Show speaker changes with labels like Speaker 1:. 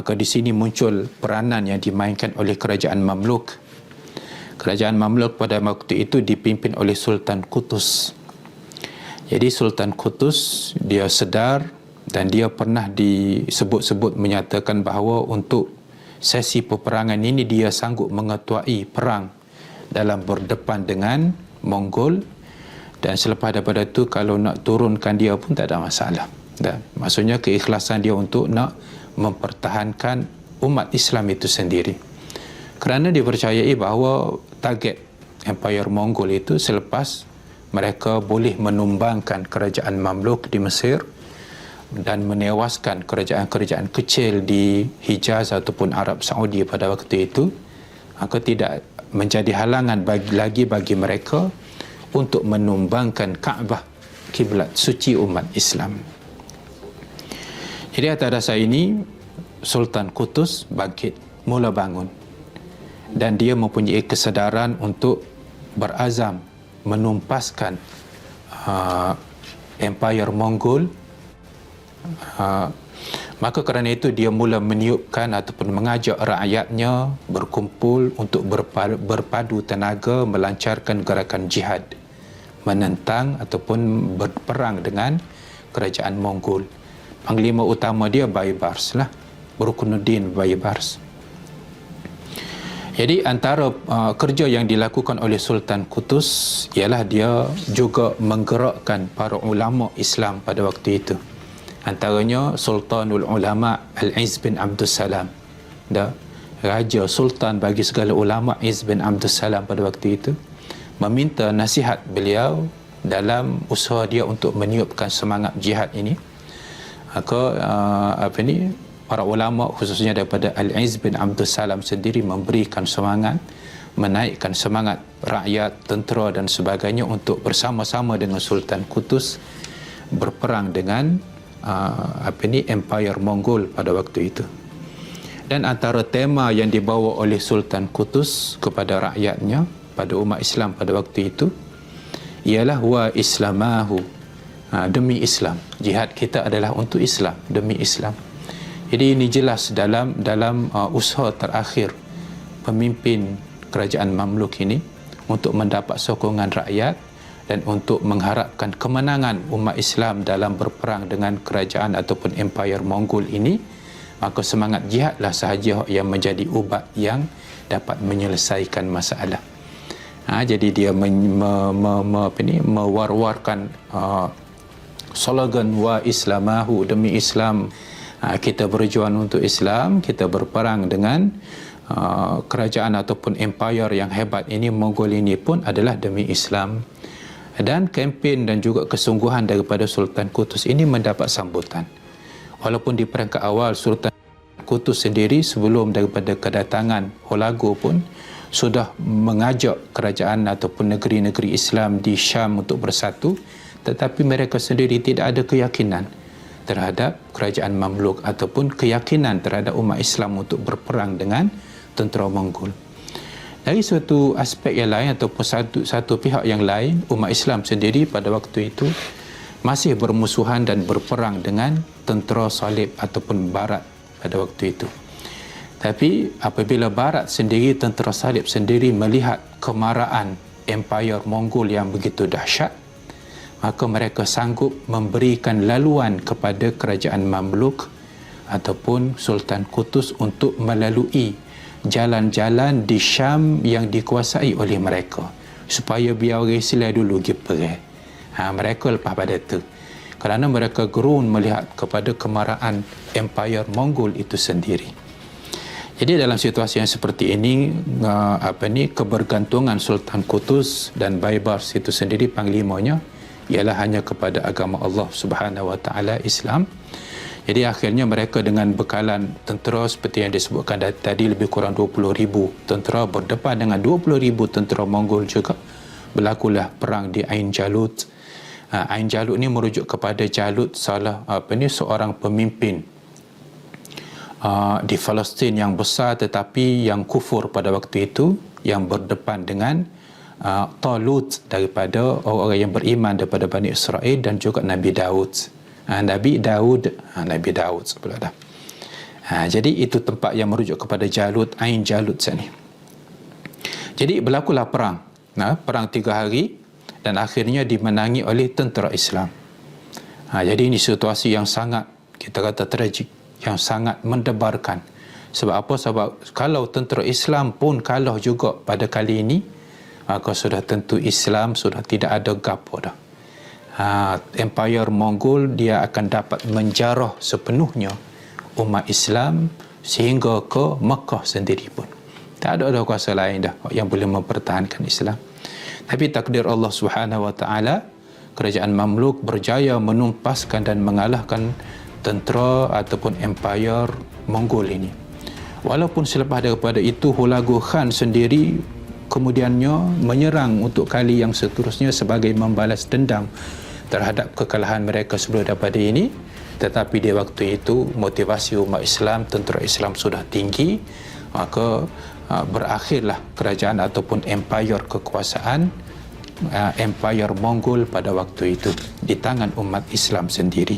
Speaker 1: Maka di sini muncul peranan yang dimainkan oleh kerajaan Mamluk. Kerajaan Mamluk pada waktu itu dipimpin oleh Sultan Qutus. Jadi Sultan Qutus dia sedar dan dia pernah disebut-sebut menyatakan bahawa untuk sesi peperangan ini dia sanggup mengetuai perang dalam berdepan dengan Mongol, dan selepas daripada itu kalau nak turunkan dia pun tak ada masalah. Dan maksudnya keikhlasan dia untuk nak mempertahankan umat Islam itu sendiri, kerana dipercayai bahawa target Empire Mongol itu selepas mereka boleh menumbangkan kerajaan Mamluk di Mesir dan menewaskan kerajaan-kerajaan kecil di Hijaz ataupun Arab Saudi pada waktu itu, maka tidak menjadi halangan lagi bagi mereka untuk menumbangkan Kaabah, kiblat suci umat Islam. Jadi atas dasar ini Sultan Qutus bangkit, mula bangun, dan dia mempunyai kesedaran untuk berazam menumpaskan Empire Mongol. Maka kerana itu dia mula meniupkan ataupun mengajak rakyatnya berkumpul untuk berpadu tenaga melancarkan gerakan jihad menentang ataupun berperang dengan kerajaan Mongol. Panglima utama dia Baybars lah, Rukunuddin Baybars. Jadi antara kerja yang dilakukan oleh Sultan Qutus ialah dia juga menggerakkan para ulama Islam pada waktu itu. Antaranya Sultanul Ulama Al-Izz bin Abdul Salam, Raja Sultan bagi segala ulama Izz bin Abdul Salam pada waktu itu, meminta nasihat beliau dalam usaha dia untuk meniupkan semangat jihad ini. Maka para ulama khususnya daripada Al-Izz bin Abdul Salam sendiri memberikan semangat, menaikkan semangat rakyat, tentera dan sebagainya untuk bersama-sama dengan Sultan Qutus berperang dengan Empire Mongol pada waktu itu. Dan antara tema yang dibawa oleh Sultan Qutus kepada rakyatnya, pada umat Islam pada waktu itu, ialah wa islamahu, demi Islam. Jihad kita adalah untuk Islam, demi Islam. Jadi ini jelas dalam usaha terakhir pemimpin kerajaan Mamluk ini untuk mendapat sokongan rakyat dan untuk mengharapkan kemenangan umat Islam dalam berperang dengan kerajaan ataupun Empire Mongol ini. Maka semangat jihadlah sahaja yang menjadi ubat yang dapat menyelesaikan masalah. Jadi dia mewar-warkan slogan wa islamahu, demi Islam. Kita berjuang untuk Islam, kita berperang dengan kerajaan ataupun empire yang hebat ini, Mongol ini pun adalah demi Islam. Dan kempen dan juga kesungguhan daripada Sultan Qutus ini mendapat sambutan. Walaupun di peringkat awal Sultan Qutus sendiri sebelum daripada kedatangan Holago pun sudah mengajak kerajaan ataupun negeri-negeri Islam di Syam untuk bersatu, tetapi mereka sendiri tidak ada keyakinan terhadap kerajaan Mamluk ataupun keyakinan terhadap umat Islam untuk berperang dengan tentera Mongol. Dari suatu aspek yang lain ataupun satu pihak yang lain, umat Islam sendiri pada waktu itu masih bermusuhan dan berperang dengan tentera Salib ataupun Barat pada waktu itu. Tapi apabila Barat sendiri, tentera Salib sendiri melihat kemarahan Empire Mongol yang begitu dahsyat, maka mereka sanggup memberikan laluan kepada kerajaan Mamluk ataupun Sultan Qutus untuk melalui jalan-jalan di Syam yang dikuasai oleh mereka, supaya biar orang Islam dulu pergi perang. Mereka lepas pada itu, kerana mereka gerun melihat kepada kemarahan Empire Mongol itu sendiri. Jadi dalam situasi yang seperti ini, kebergantungan Sultan Qutus dan Baybars itu sendiri panglimanya ialah hanya kepada agama Allah Subhanahu Wa Taala, Islam. Jadi akhirnya mereka dengan bekalan tentera seperti yang disebutkan tadi, lebih kurang 20,000 tentera berdepan dengan 20,000 tentera Mongol juga. Berlakulah perang di Ain Jalut. Ain Jalut ini merujuk kepada Jalut, seorang pemimpin di Palestin yang besar tetapi yang kufur pada waktu itu, yang berdepan dengan Talut daripada orang-orang yang beriman daripada Bani Israel, dan juga Nabi Daud. Nabi Daud sebelah dah. Jadi itu tempat yang merujuk kepada Jalut, Ain Jalut sini. Jadi berlakulah perang. Perang 3 hari dan akhirnya dimenangi oleh tentera Islam. Jadi ini situasi yang sangat, kita kata tragik, yang sangat mendebarkan. Sebab apa? Sebab kalau tentera Islam pun kalah juga pada kali ini, maka sudah tentu Islam sudah tidak ada gapo dah. Empire Mongol dia akan dapat menjarah sepenuhnya umat Islam sehingga ke Mekah sendiri pun. Tak ada kuasa lain dah yang boleh mempertahankan Islam. Tapi takdir Allah Subhanahu Wa Taala, kerajaan Mamluk berjaya menumpaskan dan mengalahkan tentera ataupun empire Mongol ini. Walaupun selepas daripada itu Hulagu Khan sendiri kemudiannya menyerang untuk kali yang seterusnya sebagai membalas dendam terhadap kekalahan mereka sebelum daripada ini, tetapi di waktu itu motivasi umat Islam, tentera Islam sudah tinggi, maka berakhirlah kerajaan ataupun empire kekuasaan empire Mongol pada waktu itu di tangan umat Islam sendiri.